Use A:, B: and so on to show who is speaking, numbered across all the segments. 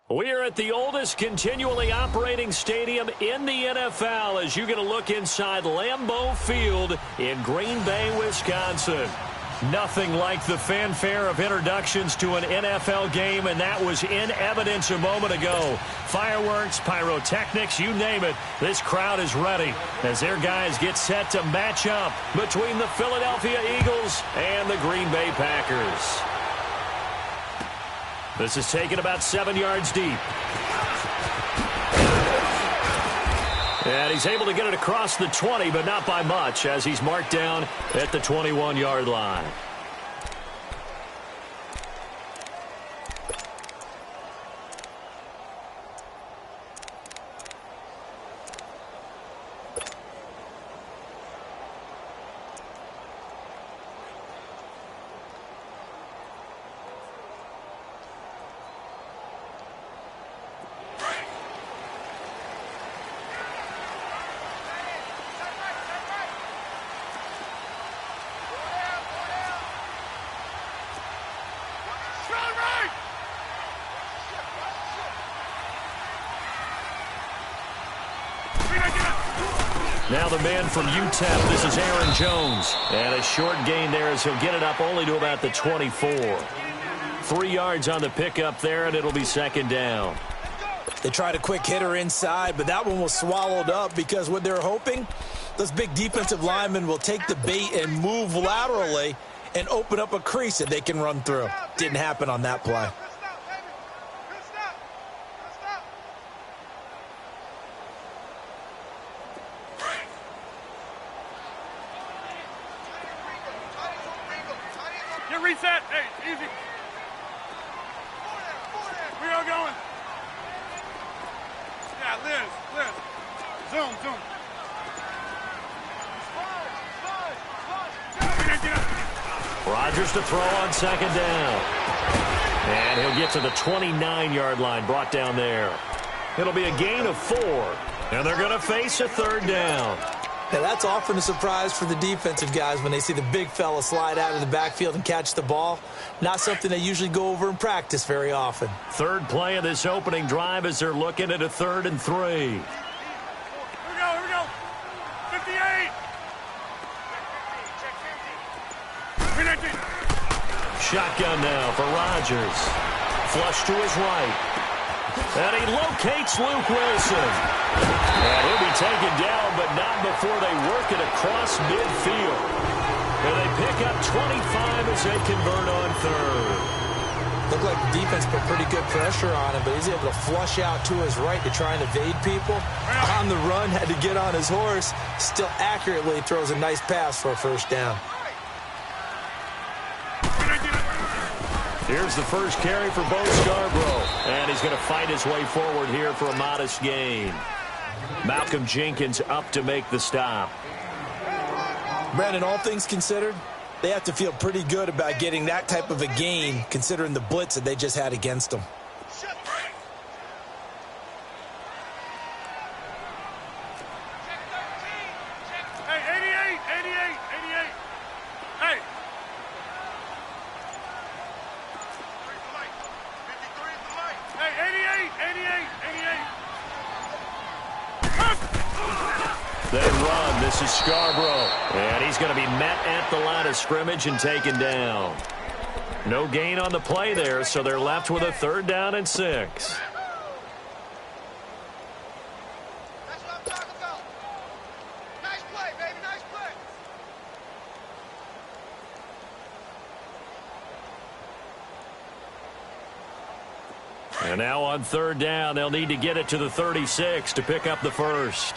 A: We're at the oldest continually operating stadium in the NFL as you get a look inside Lambeau Field in Green Bay, Wisconsin. Nothing like the fanfare of introductions to an NFL game, and that was in evidence a moment ago. Fireworks, pyrotechnics, you name it. This crowd is ready as their guys get set to match up between the Philadelphia Eagles and the Green Bay Packers. This is taken about 7 yards deep. And he's able to get it across the 20, but not by much, as he's marked down at the 21-yard line. Now the man from UTEP, this is Aaron Jones. And a short gain there as he'll get it up only to about the 24. 3 yards on the pickup there, and it'll be second down.
B: They tried a quick hitter inside, but that one was swallowed up because what they're hoping, those big defensive linemen will take the bait and move laterally and open up a crease that they can run through. Didn't happen on that play.
C: Reset. Hey, easy. We are going. Yeah, Liz. Zoom. Get up.
A: Rodgers to throw on second down. And he'll get to the 29-yard line, brought down there. It'll be a gain of 4. And they're going to face a third down.
B: Now, that's often a surprise for the defensive guys when they see the big fella slide out of the backfield and catch the ball. Not something they usually go over in practice very often.
A: Third play of this opening drive as they're looking at a 3rd and 3.
C: Here we go. 58.
A: Shotgun now for Rodgers. Flush to his right. And he locates Luke Wilson. And he'll be taken down, but not before they work it across midfield. And they pick up 25 as they convert on 3rd.
B: Looked like the defense put pretty good pressure on him, but he's able to flush out to his right to try and evade people. On the run, had to get on his horse. Still accurately throws a nice pass for a first down.
A: Here's the first carry for Bo Scarborough. And he's going to fight his way forward here for a modest gain. Malcolm Jenkins up to make the stop.
B: Brandon, all things considered, they have to feel pretty good about getting that type of a gain, considering the blitz that they just had against them.
C: Hey, 88. Hey. 88.
A: They run. This is Scarborough. And he's going to be met at the line of scrimmage and taken down. No gain on the play there, so they're left with a 3rd down and 6.
C: That's what I'm talking about. Nice play, baby. Nice play.
A: And now on 3rd down, they'll need to get it to the 36 to pick up the first.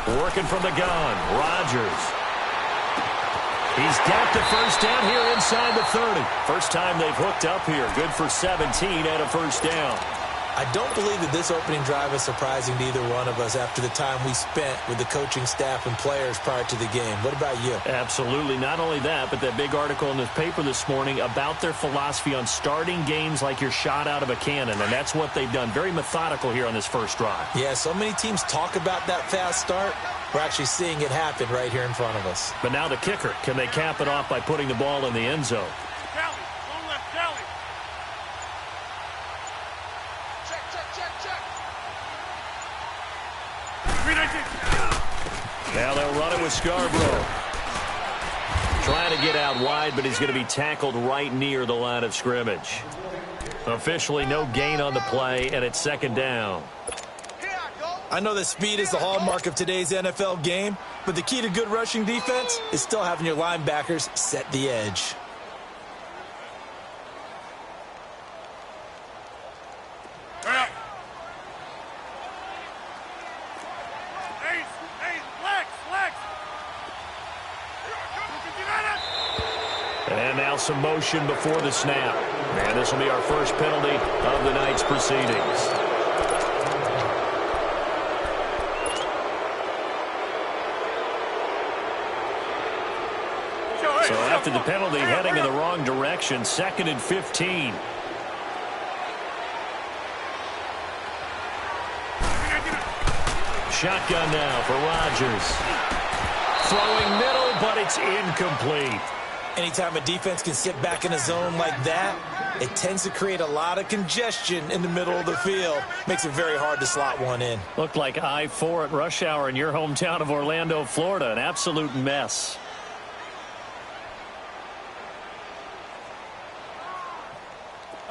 A: Working from the gun, Rodgers. He's got the first down here inside the 30. First time they've hooked up here. Good for 17 and a first down.
B: I don't believe that this opening drive is surprising to either one of us after the time we spent with the coaching staff and players prior to the game. What about you?
A: Absolutely. Not only that, but that big article in the paper this morning about their philosophy on starting games like you're shot out of a cannon, and that's what they've done. Very methodical here on this first drive.
B: Yeah, so many teams talk about that fast start. We're actually seeing it happen right here in front of us.
A: But now the kicker. Can they cap it off by putting the ball in the end zone? Now they'll run it with Scarborough. Trying to get out wide, but he's going to be tackled right near the line of scrimmage. Officially no gain on the play, and it's 2nd down.
B: I know that speed is the hallmark of today's NFL game, but the key to good rushing defense is still having your linebackers set the edge.
A: And now some motion before the snap. And this will be our first penalty of the night's proceedings. So after the penalty, heading in the wrong direction, 2nd and 15. Shotgun now for Rodgers. Throwing middle, but it's incomplete.
B: Anytime a defense can sit back in a zone like that, it tends to create a lot of congestion in the middle of the field. Makes it very hard to slot one in.
A: Looked like I-4 at rush hour in your hometown of Orlando, Florida. An absolute mess.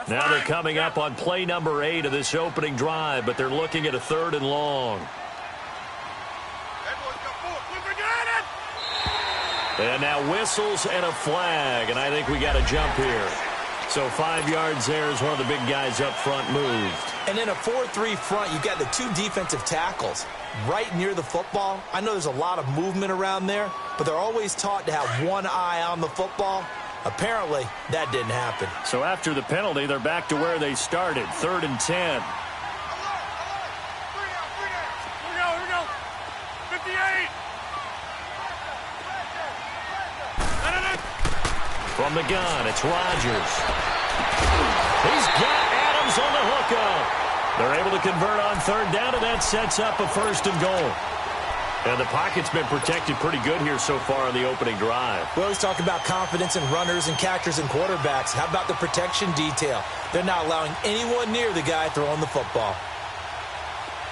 A: Now they're coming up on play number 8 of this opening drive, but they're looking at a 3rd and long. And now whistles and a flag, and I think we got a jump here. So 5 yards there as one of the big guys up front moved.
B: And in a 4-3 front, you've got the 2 defensive tackles right near the football. I know there's a lot of movement around there, but they're always taught to have one eye on the football. Apparently, that didn't happen.
A: So after the penalty, they're back to where they started, 3rd and 10. From the gun, it's Rodgers. He's got Adams on the hookup. They're able to convert on third down, and that sets up a 1st and goal. And the pocket's been protected pretty good here so far on the opening drive.
B: We always talk about confidence in runners and catchers and quarterbacks. How about the protection detail? They're not allowing anyone near the guy throwing the football.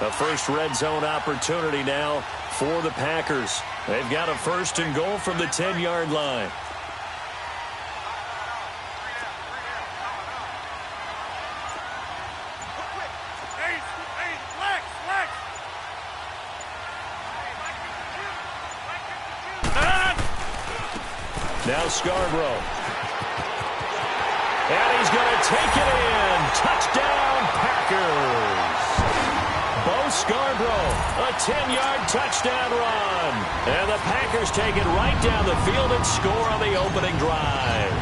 A: A first red zone opportunity now for the Packers. They've got a 1st and goal from the 10-yard line. Now Scarborough. And he's going to take it in. Touchdown, Packers. Bo Scarborough, a 10-yard touchdown run. And the Packers take it right down the field and score on the opening drive.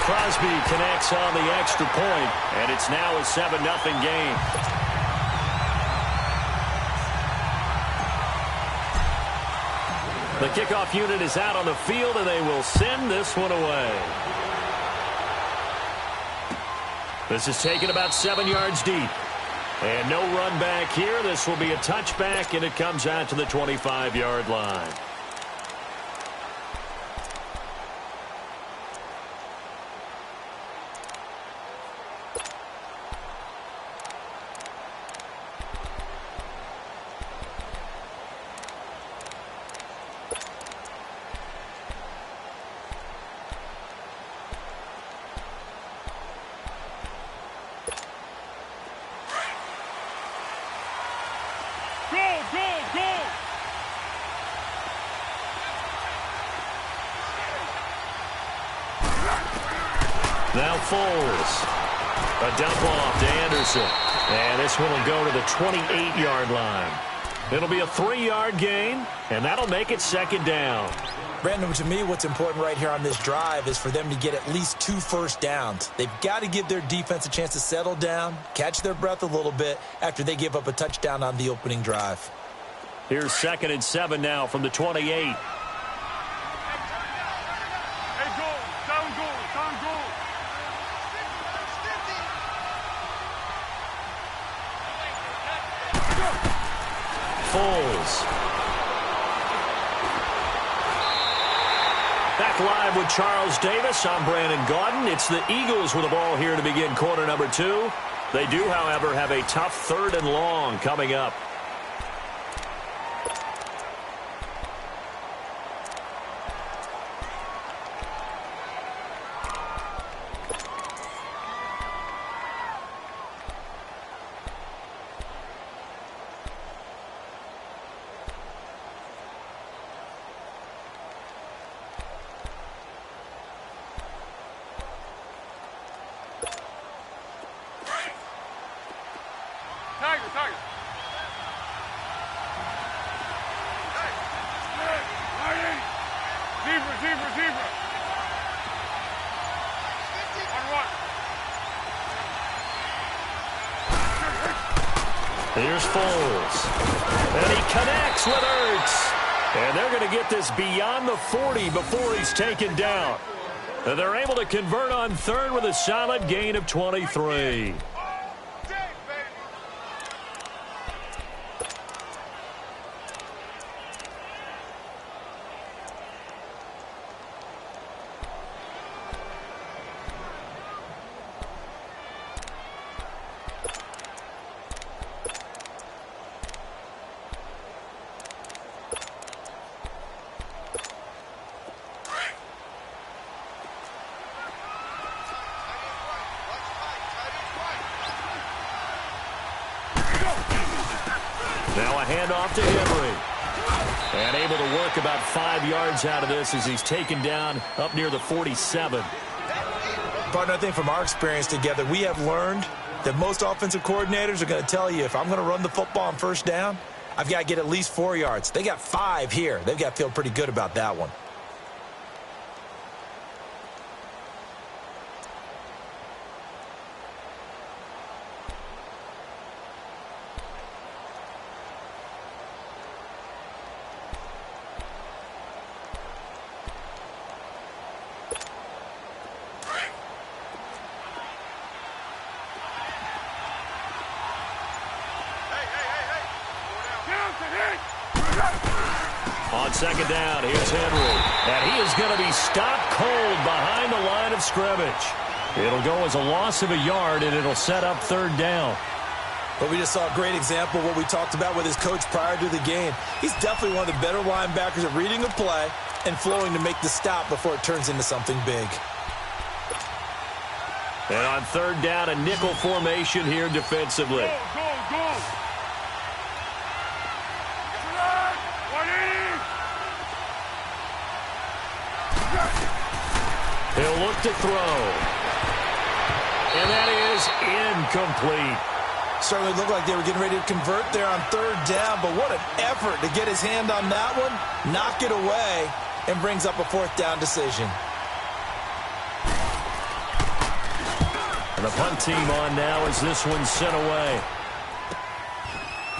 A: Crosby connects on the extra point, and it's now a 7-0 game. The kickoff unit is out on the field, and they will send this one away. This is taken about 7 yards deep. And no run back here. This will be a touchback, and it comes out to the 25-yard line. Now Foles. A dump off to Anderson. And this one will go to the 28-yard line. It'll be a 3-yard gain, and that'll make it 2nd down.
B: Brandon, to me, what's important right here on this drive is for them to get at least 2 first downs. They've got to give their defense a chance to settle down, catch their breath a little bit after they give up a touchdown on the opening drive.
A: Here's 2nd and 7 now from the 28. Foles. Back live with Charles Davis. I'm Brandon Gaudin. It's the Eagles with the ball here to begin quarter number 2. They do, however, have a tough 3rd and long coming up. Here's Foles. And he connects with Ertz. And they're going to get this beyond the 40 before he's taken down. And they're able to convert on 3rd with a solid gain of 23. Now a handoff to Henry. And able to work about 5 yards out of this as he's taken down up near the 47.
B: Partner, I think from our experience together, we have learned that most offensive coordinators are going to tell you, if I'm going to run the football on 1st down, I've got to get at least 4 yards. They got 5 here. They've got to feel pretty good about that one.
A: On second down, here's Henry. And he is going to be stopped cold behind the line of scrimmage. It'll go as a loss of a yard, and it'll set up third down.
B: But we just saw a great example of what we talked about with his coach prior to the game. He's definitely one of the better linebackers at reading a play and flowing to make the stop before it turns into something big.
A: And on third down, a nickel formation here defensively.
C: Go.
A: He'll look to throw. And that is incomplete.
B: Certainly looked like they were getting ready to convert there on third down, but what an effort to get his hand on that one, knock it away, and brings up a fourth down decision.
A: And the punt team on now as this one's sent away.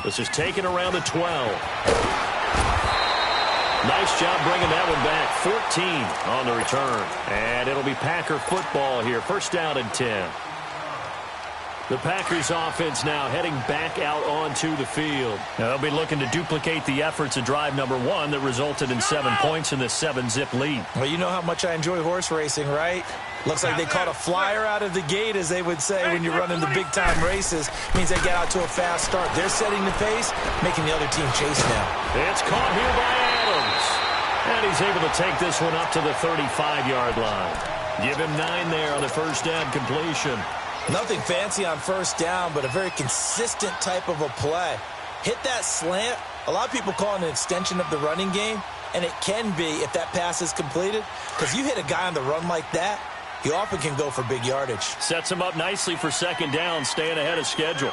A: This is taken around the 12. Nice job bringing that one back. 14 on the return. And it'll be Packer football here. First down and 10. The Packers offense now heading back out onto the field. They'll be looking to duplicate the efforts of drive number 1 that resulted in 7 points in this 7-zip lead.
B: Well, you know how much I enjoy horse racing, right? Looks like they caught a flyer out of the gate, as they would say when you're running the big-time races. Means they get out to a fast start. They're setting the pace, making the other team chase now.
A: It's caught here by Adams. And he's able to take this one up to the 35-yard line. Give him 9 there on the first down completion.
B: Nothing fancy on first down, but a very consistent type of a play. Hit that slant. A lot of people call it an extension of the running game, and it can be if that pass is completed, because you hit a guy on the run like that, he often can go for big yardage.
A: Sets him up nicely for second down, staying ahead of schedule.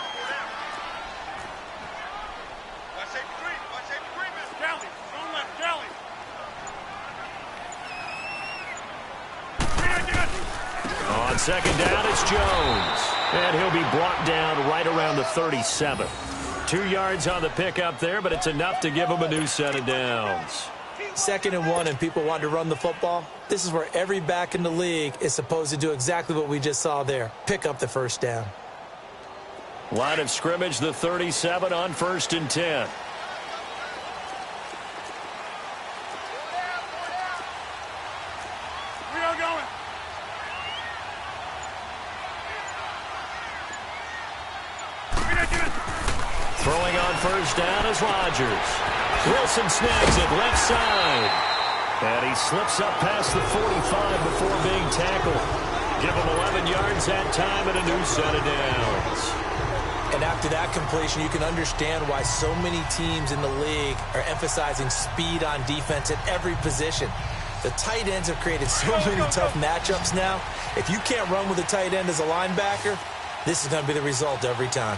A: On second down, it's Jones. And he'll be brought down right around the 37. 2 yards on the pickup there, but it's enough to give him a new set of downs.
B: 2nd and 1, and people want to run the football. This is where every back in the league is supposed to do exactly what we just saw there. Pick up the first down.
A: Line of scrimmage, the 37 on 1st and 10. Throwing on first down is Rodgers. Wilson snags it left side. And he slips up past the 45 before being tackled. Give him 11 yards that time and a new set of downs.
B: And after that completion, you can understand why so many teams in the league are emphasizing speed on defense at every position. The tight ends have created so many tough matchups now. If you can't run with a tight end as a linebacker, this is going to be the result every time.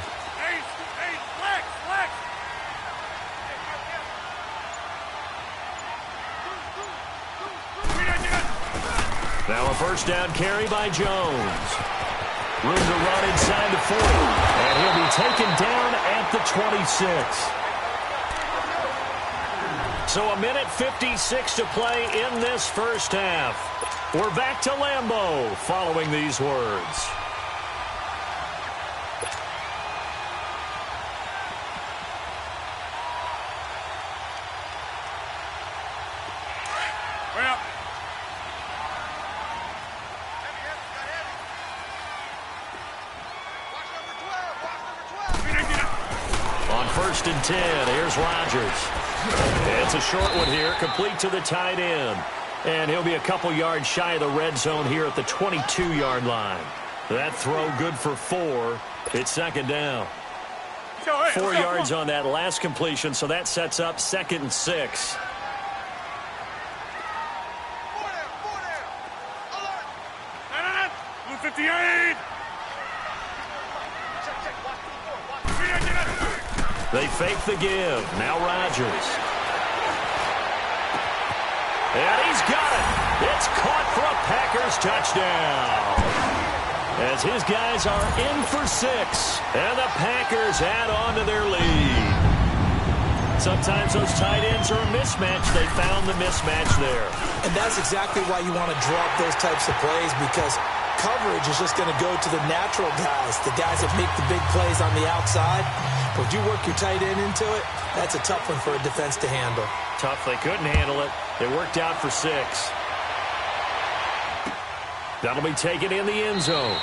A: Now a first down carry by Jones. Room to run inside the 40. And he'll be taken down at the 26. So a minute 56 to play in this first half. We're back to Lambeau following these words. First and 10. Here's Rodgers. It's a short one here, complete to the tight end. And he'll be a couple yards shy of the red zone here at the 22-yard line. That throw good for 4. It's second down. 4 yards on that last completion, so that sets up 2nd and 6.
C: Blue 58.
A: They fake the give. Now Rodgers. And he's got it. It's caught for a Packers touchdown. As his guys are in for 6. And the Packers add on to their lead. Sometimes those tight ends are a mismatch. They found the mismatch there.
B: And that's exactly why you want to draw up those types of plays, because coverage is just going to go to the natural guys, the guys that make the big plays on the outside. Would you work your tight end into it? That's a tough one for a defense to handle.
A: Tough. They couldn't handle it. It worked out for 6. That'll be taken in the end zone.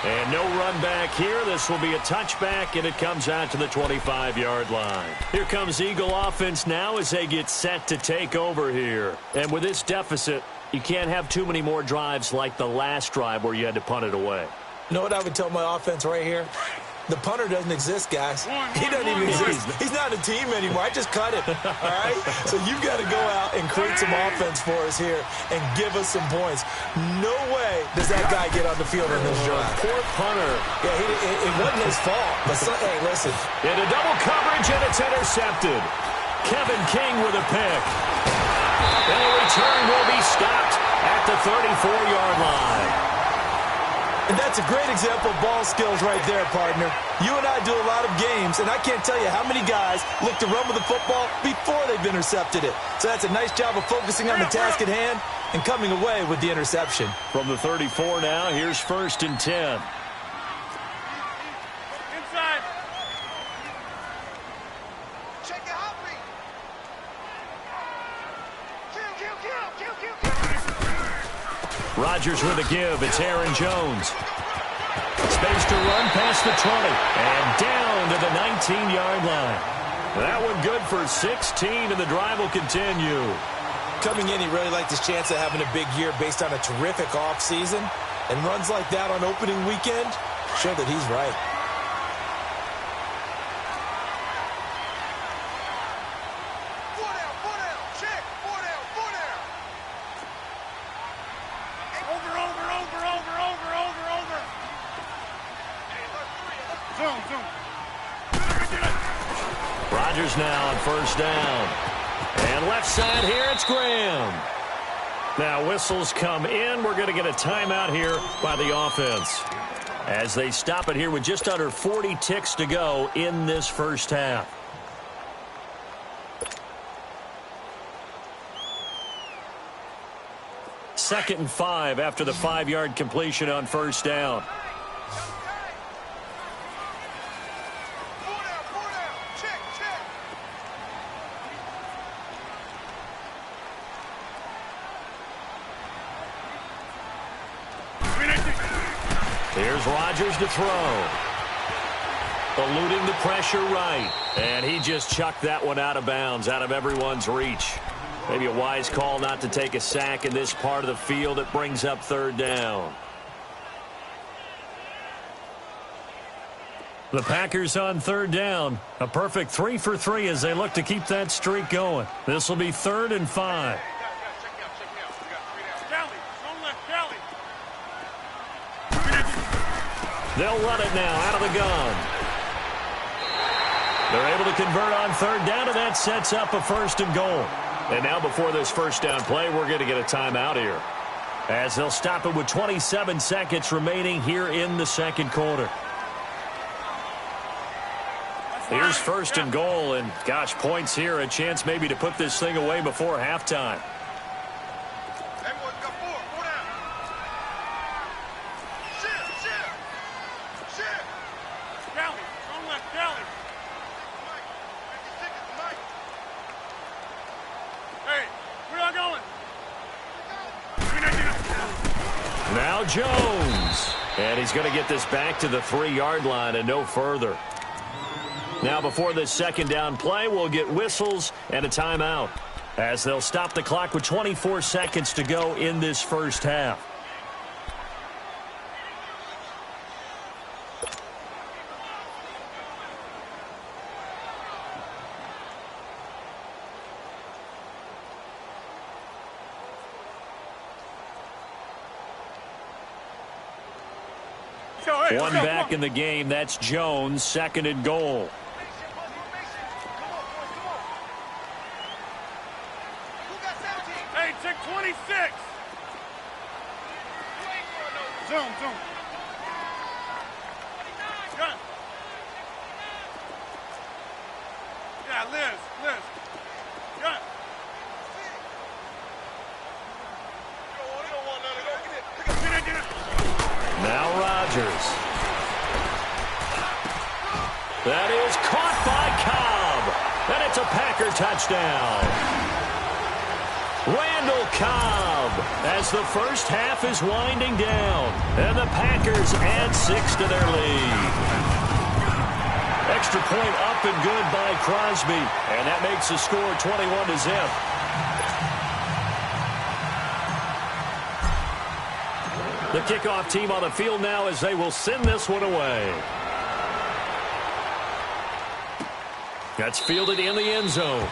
A: And no run back here. This will be a touchback, and it comes out to the 25-yard line. Here comes Eagle offense now as they get set to take over here. And with this deficit, you can't have too many more drives like the last drive where you had to punt it away.
B: You know what I would tell my offense right here? The punter doesn't exist, guys. He doesn't even exist. He's not a team anymore. I just cut him, all right? So you've got to go out and create some offense for us here and give us some points. No way does that guy get on the field in this drive.
A: Poor punter.
B: Yeah, it wasn't his fault. But hey, listen.
A: Into double coverage, and it's intercepted. Kevin King with a pick. And the return will be stopped at the 34-yard line.
B: And that's a great example of ball skills right there, partner. You and I do a lot of games, and I can't tell you how many guys look to run with the football before they've intercepted it. So that's a nice job of focusing on the task at hand and coming away with the interception.
A: From the 34 now, here's 1st and 10.
C: Inside. Check your hot read. Kill.
A: Rodgers with a give. It's Aaron Jones. Space to run past the 20. And down to the 19-yard line. That one good for 16, and the drive will continue.
B: Coming in, he really liked his chance of having a big year based on a terrific offseason. And runs like that on opening weekend show that he's right.
A: Rodgers now on 1st down. And left side here, it's Graham. Now whistles come in. We're going to get a timeout here by the offense as they stop it here with just under 40 ticks to go in this first half. Second and 5 after the 5-yard completion on 1st down. Here's Rodgers to throw. Eluding the pressure right. And he just chucked that one out of bounds, out of everyone's reach. Maybe a wise call not to take a sack in this part of the field. It brings up 3rd down. The Packers on 3rd down. A perfect 3 for 3 as they look to keep that streak going. This will be 3rd and 5. They'll run it now out of the gun. They're able to convert on 3rd down, and that sets up a 1st and goal. And now before this 1st down play, we're going to get a timeout here, as they'll stop it with 27 seconds remaining here in the 2nd quarter. Here's 1st and goal, and gosh, points here, a chance maybe to put this thing away before halftime. Now Jones. And he's going to get this back to the 3-yard line and no further. Now before this 2nd down play, we'll get whistles and a timeout, as they'll stop the clock with 24 seconds to go in this first half. One back in the game. That's Jones. 2nd and goal.
C: Hey, check 26. Zoom. Gun. Yeah, Liz. Gun.
A: Now Rodgers. That is caught It's a Packer touchdown. Randall Cobb as the first half is winding down. And the Packers add 6 to their lead. Extra point up and good by Crosby. And that makes the score 21-0. The kickoff team on the field now as they will send this one away. That's fielded in the end zone.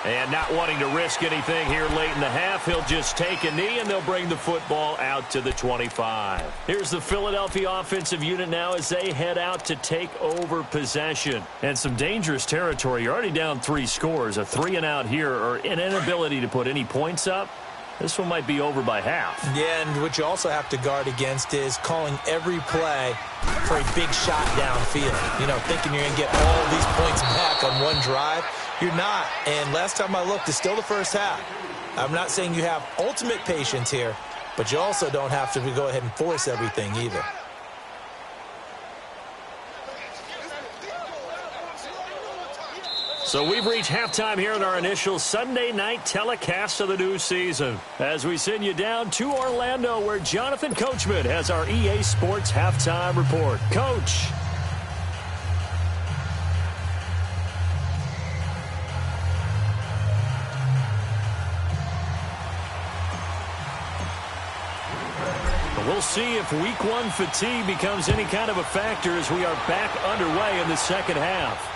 A: And not wanting to risk anything here late in the half, he'll just take a knee, and they'll bring the football out to the 25. Here's the Philadelphia offensive unit now as they head out to take over possession. And some dangerous territory. You're already down 3 scores. A 3-and-out here, or an inability to put any points up. This one might be over by half. Yeah, and what you also have to guard against is calling every play for a big shot downfield. You know, thinking you're going to get all these points back on one drive. You're not. And last time I looked, it's still the first half. I'm not saying you have ultimate patience here, but you also don't have to go ahead and force everything either. So we've reached halftime here in our initial Sunday night telecast of the new season. As we send you down to Orlando, where Jonathan Coachman has our EA Sports halftime report. Coach. We'll see if week 1 fatigue becomes any kind of a factor as we are back underway in the second half.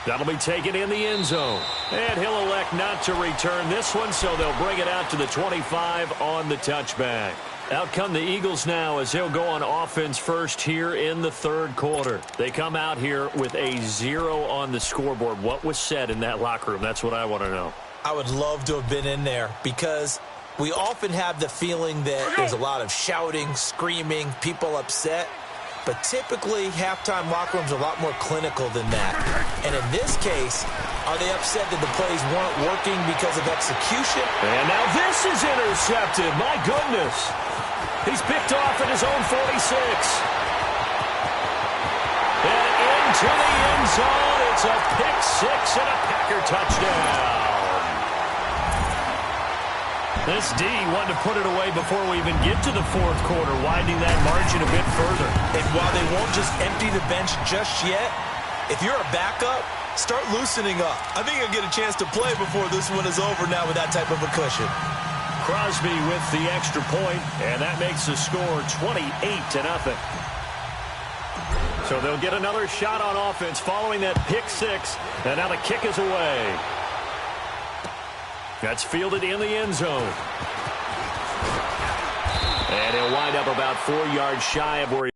A: That'll be taken in the end zone. And he'll elect not to return this one, so they'll bring it out to the 25 on the touchback. Out come the Eagles now as they'll go on offense first here in the third quarter. They come out here with a 0 on the scoreboard. What was said in that locker room? That's what I want to know. I would love to have been in there because we often have the feeling that there's a lot of shouting, screaming, people upset. But typically, halftime locker rooms are a lot more clinical than that. And in this case, are they upset that the plays weren't working because of execution? And now this is intercepted. My goodness. He's picked off at his own 46. And into the end zone. It's a pick 6 and a Packer touchdown. This D wanted to put it away before we even get to the fourth quarter, widening that margin a bit further. And while they won't just empty the bench just yet, if you're a backup, start loosening up. I think you'll get a chance to play before this one is over now with that type of a cushion. Crosby with the extra point, and that makes the score 28-0. So they'll get another shot on offense following that pick 6, and now the kick is away. That's fielded in the end zone. And he'll wind up about 4 yards shy of where he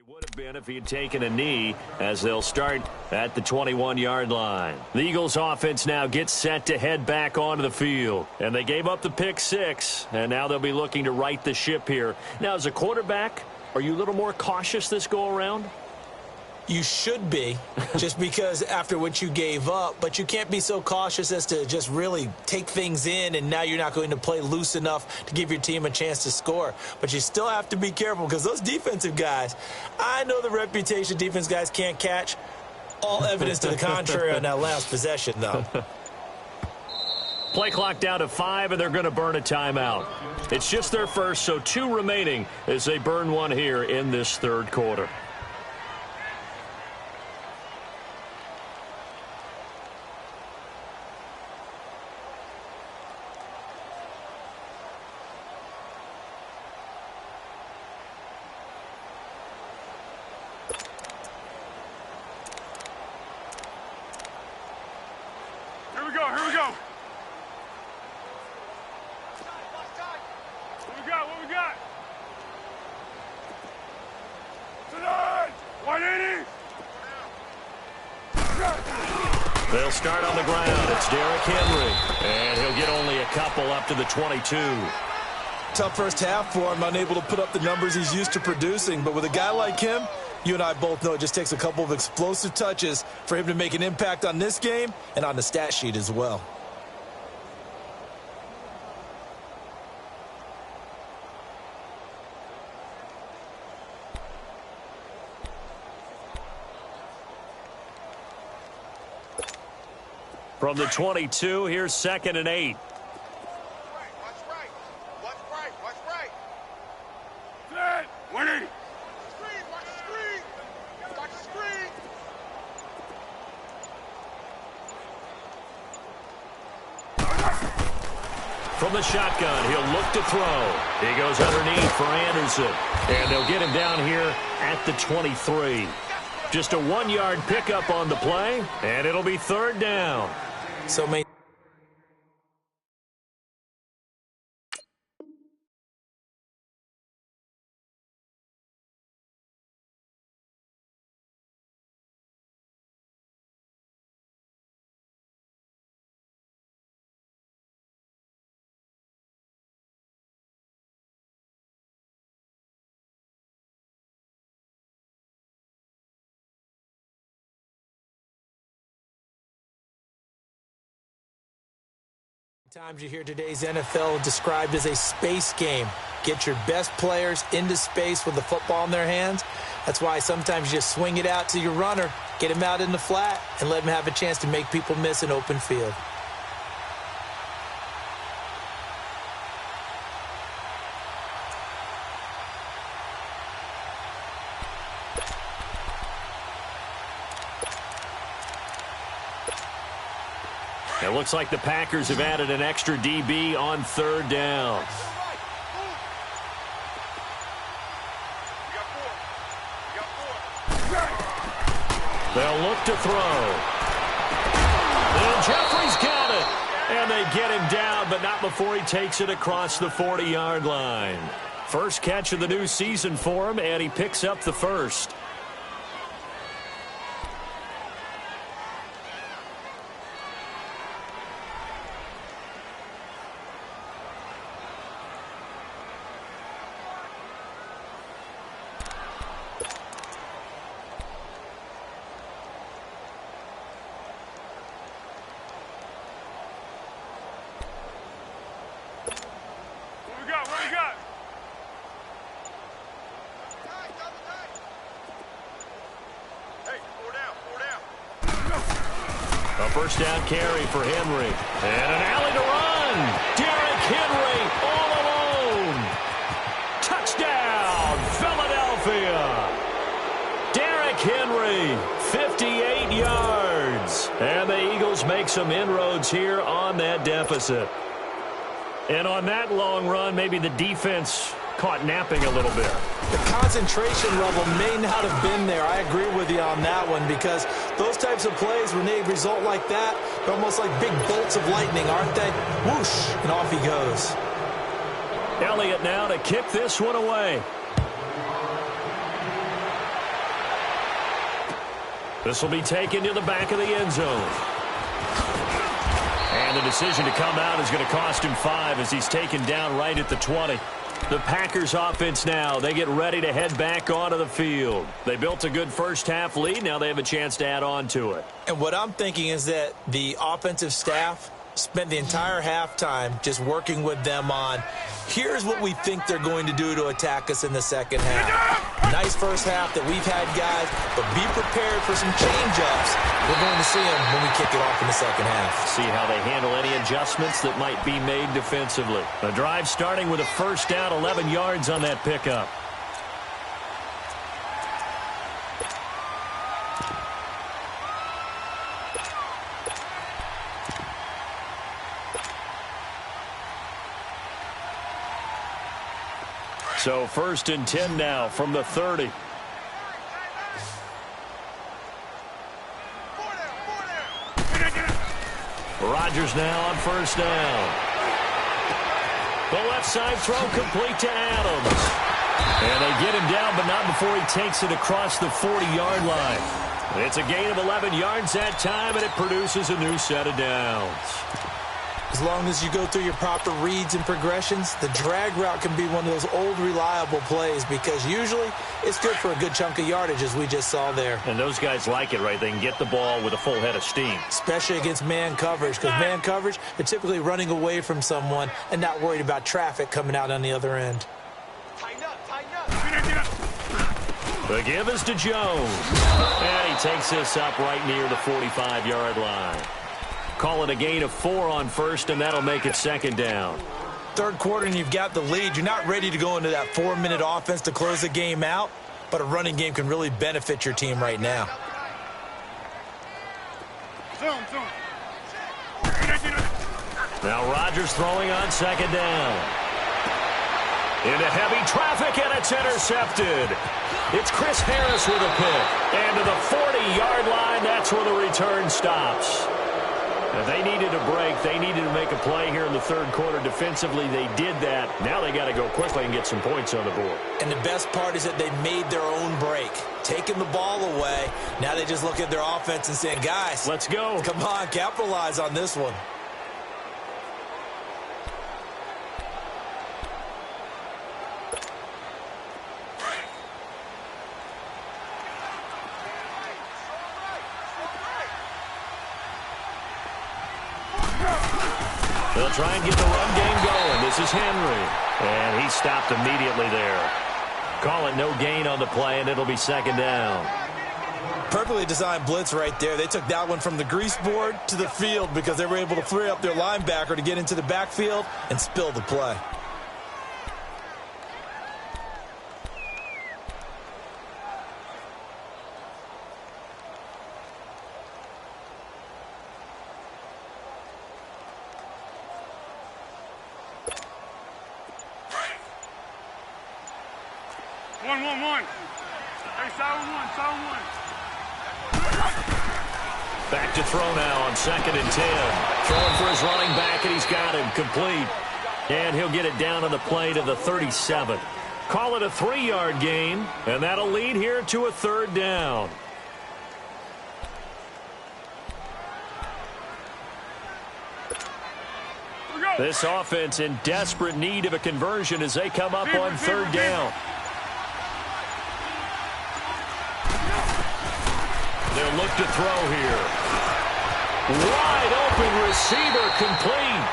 A: Would have been if he had taken a knee, as they'll start at the 21-yard line. The Eagles offense now gets set to head back onto the field. And they gave up the pick 6, and now they'll be looking to right the ship here. Now, as a quarterback, are you a little more cautious this go-around?
B: You should be, just because after what you gave up, but you can't be so cautious as to just really take things in, and now you're not going to play loose enough to give your team a chance to score. But you still have to be careful, because those defensive guys, I know the reputation defense guys can't catch. All evidence to the contrary on that last possession, though.
A: Play clock down to 5, and they're going to burn a timeout. It's just their first, so 2 remaining as they burn one here in this third quarter. They'll start on the ground. It's Derrick Henry, and he'll get only a couple up to the 22.
B: Tough first half for him, unable to put up the numbers he's used to producing. But with a guy like him, you and I both know it just takes a couple of explosive touches for him to make an impact on this game and on the stat sheet as well.
A: From the 22, here's 2nd and 8.
C: Watch right. Watch right. Watch right.
D: Good. Winning.
C: Screen. Watch the screen. Watch the screen.
A: From the shotgun, he'll look to throw. He goes underneath for Anderson. And they'll get him down here at the 23. Just a 1-yard pickup on the play, and it'll be 3rd down.
B: So many. Times you hear today's NFL described as a space game. Get your best players into space with the football in their hands. That's why sometimes you just swing it out to your runner, get him out in the flat, and let him have a chance to make people miss an open field.
A: It looks like the Packers have added an extra DB on 3rd down. They'll look to throw. And Jeffrey's got it. And they get him down, but not before he takes it across the 40-yard line. First catch of the new season for him, and he picks up the first. A first down carry for Henry. And an alley to run. Derrick Henry all alone. Touchdown, Philadelphia. Derrick Henry, 58 yards. And the Eagles make some inroads here on that deficit. And on that long run, maybe the defense caught napping a little bit.
B: The concentration level may not have been there. I agree with you on that one, because those types of plays, when they result like that, they're almost like big bolts of lightning, aren't they? Whoosh, and off he goes.
A: Elliott now to kick this one away. This will be taken to the back of the end zone. And the decision to come out is going to cost him 5 as he's taken down right at the 20. The Packers offense now, they get ready to head back onto the field. They built a good first-half lead. Now they have a chance to add on to it.
B: And what I'm thinking is that the offensive staff spent the entire halftime just working with them on, here's what we think they're going to do to attack us in the second half. Nice first half that we've had, guys, but be prepared for some change-ups. We're going to see them when we kick it off in the second half.
A: See how they handle any adjustments that might be made defensively. The drive starting with a first down, 11 yards on that pickup. So 1st and 10 now from the 30. Rodgers now on first down. The left side throw complete to Adams. And they get him down, but not before he takes it across the 40-yard line. It's a gain of 11 yards that time, and it produces a new set of downs.
B: As long as you go through your proper reads and progressions, the drag route can be one of those old reliable plays because usually it's good for a good chunk of yardage, as we just saw there.
A: And those guys like it, right? They can get the ball with a full head of steam.
B: Especially against man coverage, because man coverage, they're typically running away from someone and not worried about traffic coming out on the other end.
C: Tighten up.
A: The give is to Jones. And he takes this up right near the 45-yard line. Call it a gain of 4 on first, and that'll make it second down.
B: Third quarter, and you've got the lead. You're not ready to go into that 4-minute offense to close the game out, but a running game can really benefit your team right now.
A: Now Rodgers throwing on second down. Into heavy traffic, and it's intercepted. It's Chris Harris with a pick. And to the 40-yard line, that's where the return stops. They needed a break. They needed to make a play here in the third quarter. Defensively, they did that. Now they got to go quickly and get some points on the board.
B: And the best part is that they made their own break, taking the ball away. Now they just look at their offense and saying, guys,
A: let's go.
B: Come on, capitalize on this one.
A: They'll try and get the run game going. This is Henry. And he stopped immediately there. Call it no gain on the play, and it'll be second down.
B: Perfectly designed blitz right there. They took that one from the grease board to the field because they were able to free up their linebacker to get into the backfield and spill the play.
D: One. Hey, solid one.
A: Back to throw now on 2nd and 10. Throwing for his running back, and he's got him complete. And he'll get it down on the play to the 37. Call it a 3-yard gain, and that'll lead here to a third down. This offense in desperate need of a conversion as they come up on third down. They'll look to throw here. Wide open receiver complete.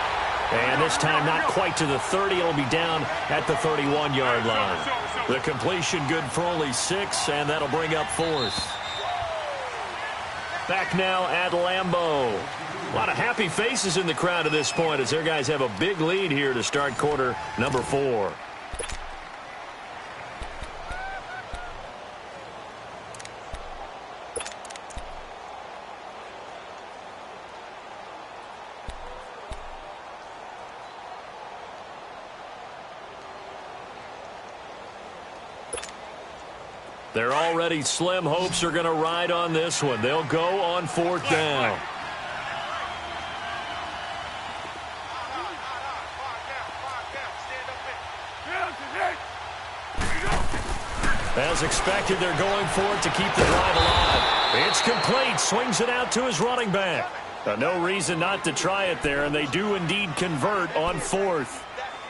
A: And this time not quite to the 30. It'll be down at the 31-yard line. The completion good for only 6, and that'll bring up 4th. Back now at Lambeau. A lot of happy faces in the crowd at this point as their guys have a big lead here to start quarter number 4. Their already slim hopes are going to ride on this one. They'll go on 4th down. As expected, they're going for it to keep the drive alive. It's complete. Swings it out to his running back. No reason not to try it there, and they do indeed convert on fourth.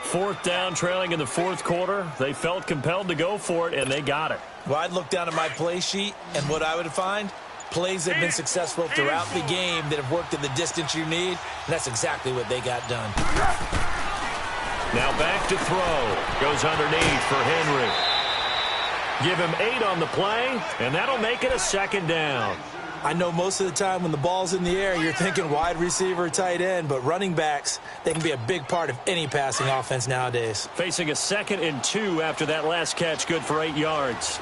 A: Fourth down, trailing in the fourth quarter. They felt compelled to go for it, and they got it.
B: Well, I'd look down at my play sheet, and what I would find, plays that have been successful throughout the game that have worked at the distance you need, and that's exactly what they got done.
A: Now back to throw. Goes underneath for Henry. Give him 8 on the play, and that'll make it a second down.
B: I know most of the time when the ball's in the air, you're thinking wide receiver, tight end, but running backs, they can be a big part of any passing offense nowadays.
A: Facing a 2nd and 2 after that last catch, good for 8 yards.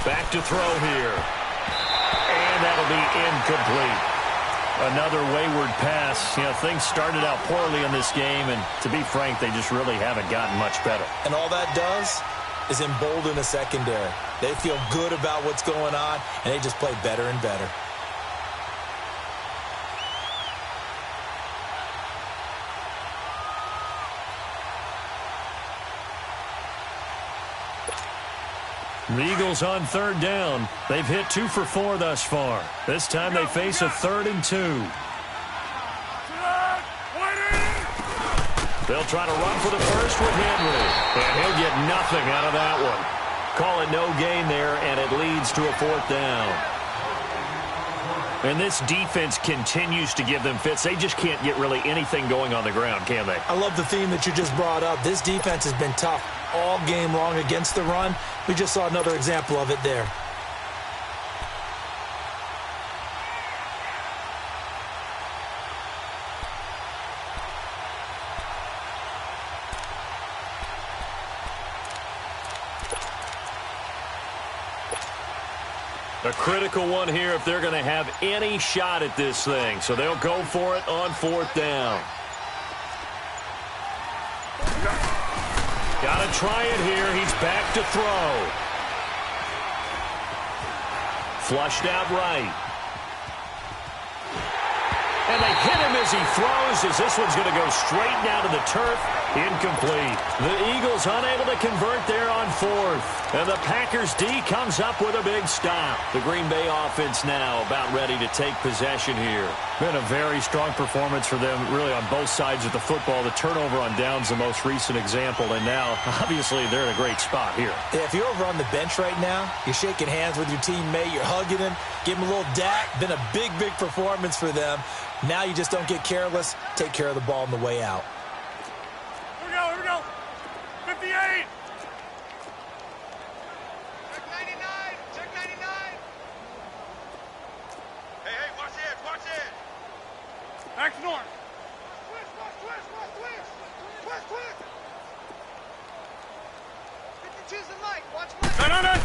A: Back to throw here. And that'll be incomplete. Another wayward pass. You know, things started out poorly in this game, and to be frank, they just really haven't gotten much better.
B: And all that does is embolden a secondary. They feel good about what's going on, and they just play better and better.
A: The Eagles on 3rd down. They've hit 2 for 4 thus far. This time they face a 3rd and 2. They'll try to run for the first with Henry, and he'll get nothing out of that one. Call it no gain there, and it leads to a 4th down. And this defense continues to give them fits. They just can't get really anything going on the ground, can they?
B: I love the theme that you just brought up. This defense has been tough all game long against the run. We just saw another example of it there.
A: A critical one here if they're going to have any shot at this thing. So they'll go for it on 4th down. Got to try it here. He's back to throw. Flushed out right. And they hit him as he throws, as this one's going to go straight down to the turf. Incomplete. The Eagles unable to convert there on 4th. And the Packers D comes up with a big stop. The Green Bay offense now about ready to take possession here. Been a very strong performance for them, really, on both sides of the football. The turnover on downs the most recent example, and now, obviously, they're in a great spot here.
B: Yeah, if you're over on the bench right now, you're shaking hands with your teammate, you're hugging him, give him a little dap. Been a big, big performance for them. Now you just don't get careless. Take care of the ball on the way out.
D: Here we go. 58.
C: Check 99. Check 99. Hey, watch it.
D: Back to north.
C: Twist. 52's the light. Watch one.
D: No.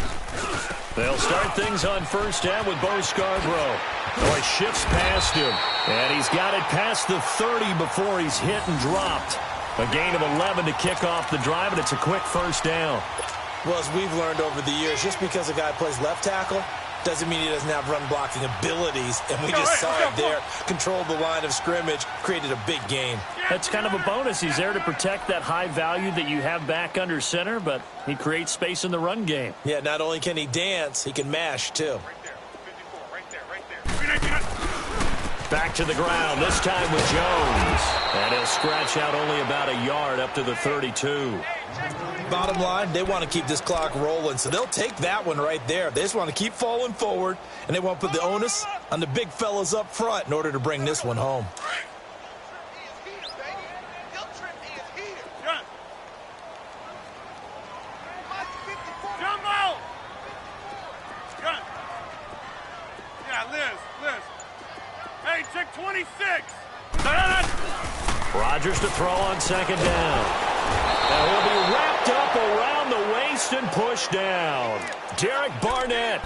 A: They'll start things on 1st down with Bo Scarborough. Boy, shifts past him. And he's got it past the 30 before he's hit and dropped. A gain of 11 to kick off the drive, and it's a quick 1st down.
B: Well, as we've learned over the years, just because a guy plays left tackle doesn't mean he doesn't have run-blocking abilities. And we just saw it there. Controlled the line of scrimmage, created a big gain.
A: That's kind of a bonus. He's there to protect that high value that you have back under center, but he creates space in the run game.
B: Yeah, not only can he dance, he can mash, too.
C: Right there.
A: Back to the ground, this time with Jones. And he'll scratch out only about a yard up to the 32.
B: Bottom line, they want to keep this clock rolling, so they'll take that one right there. They just want to keep falling forward, and they want to put the onus on the big fellas up front in order to bring this one home.
D: Jumbo! Gun. Yeah, Liz. Hey, check 26.
A: Rodgers to throw on 2nd down. And he'll be wrapped up around the waist and pushed down. Derek Barnett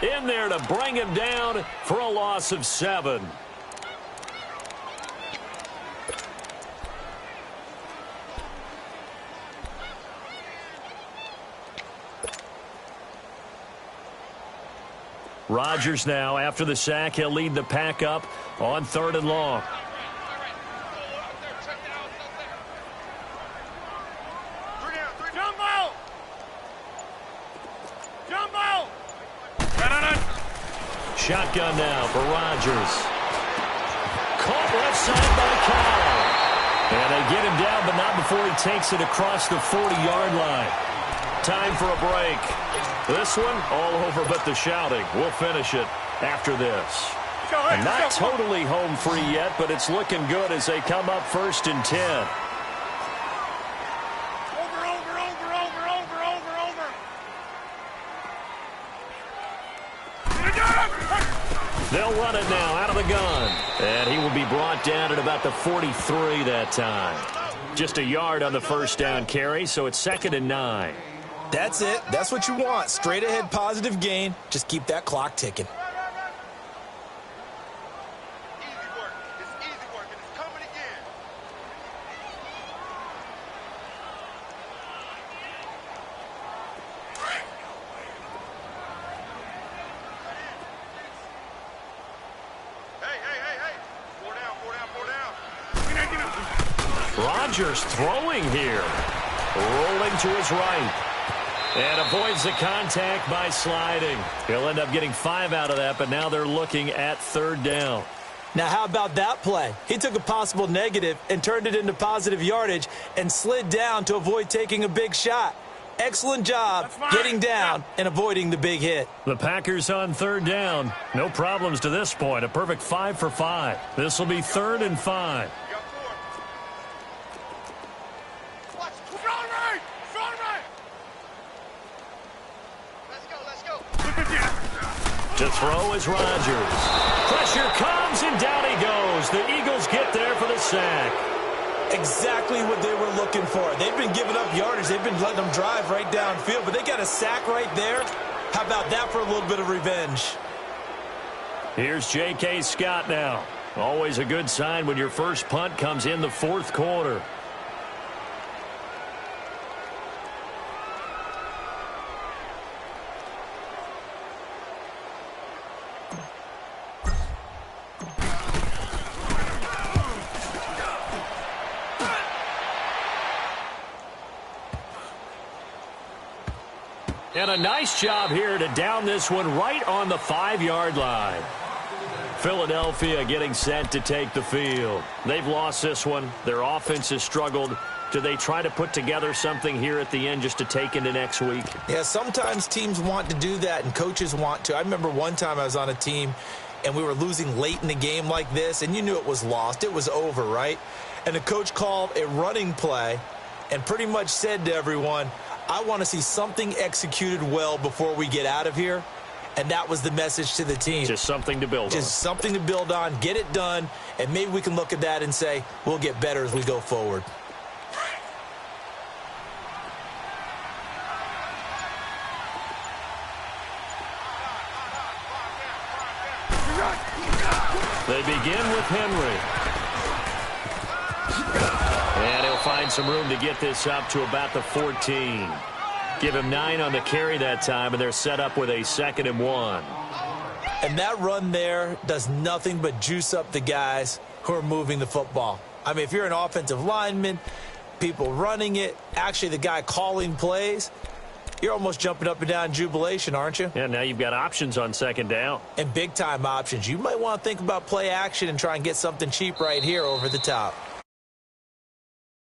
A: in there to bring him down for a loss of 7. Rodgers now, after the sack, he'll lead the pack up on 3rd and long.
D: Jumbo! Run.
A: Shotgun now for Rodgers. Caught left side by Kyle. And they get him down, but not before he takes it across the 40-yard line. Time for a break. This one, all over but the shouting. We'll finish it after this. And not totally home free yet, but it's looking good as they come up 1st and 10. They'll run it now out of the gun. And he will be brought down at about the 43 that time. Just a yard on the first down carry, so it's 2nd and 9.
B: That's it. That's what you want. Straight ahead positive gain. Just keep that clock ticking.
C: Easy work. It's easy work, and it's coming again. Hey. 4 down.
A: Rodgers throwing here. Rolling to his right. And avoids the contact by sliding. He'll end up getting 5 out of that, but now they're looking at 3rd down.
B: Now, how about that play? He took a possible negative and turned it into positive yardage and slid down to avoid taking a big shot. Excellent job getting down and avoiding the big hit.
A: The Packers on 3rd down. No problems to this point. A perfect 5 for 5. This will be 3rd and 5. To throw is Rodgers. Pressure comes, and down he goes. The Eagles get there for the sack.
B: Exactly what they were looking for. They've been giving up yardage. They've been letting them drive right downfield, but they got a sack right there. How about that for a little bit of revenge?
A: Here's J.K. Scott now. Always a good sign when your first punt comes in the 4th quarter. And a nice job here to down this one right on the 5-yard line. Philadelphia getting set to take the field. They've lost this one. Their offense has struggled. Do they try to put together something here at the end just to take into next week?
B: Yeah, sometimes teams want to do that and coaches want to. I remember one time I was on a team and we were losing late in the game like this, and you knew it was lost. It was over, right? And the coach called a running play and pretty much said to everyone, I want to see something executed well before we get out of here. And that was the message to the team.
A: Just something to build on.
B: Just something to build on, get it done, and maybe we can look at that and say, we'll get better as we go forward.
A: They begin with Henry. And he'll find some room to get this up to about the 14. Give him 9 on the carry that time, and they're set up with a 2nd and 1.
B: And that run there does nothing but juice up the guys who are moving the football. I mean, if you're an offensive lineman, people running it, actually the guy calling plays, you're almost jumping up and down in jubilation, aren't you?
A: Yeah, now you've got options on 2nd down.
B: And big-time options. You might want to think about play action and try and get something cheap right here over the top.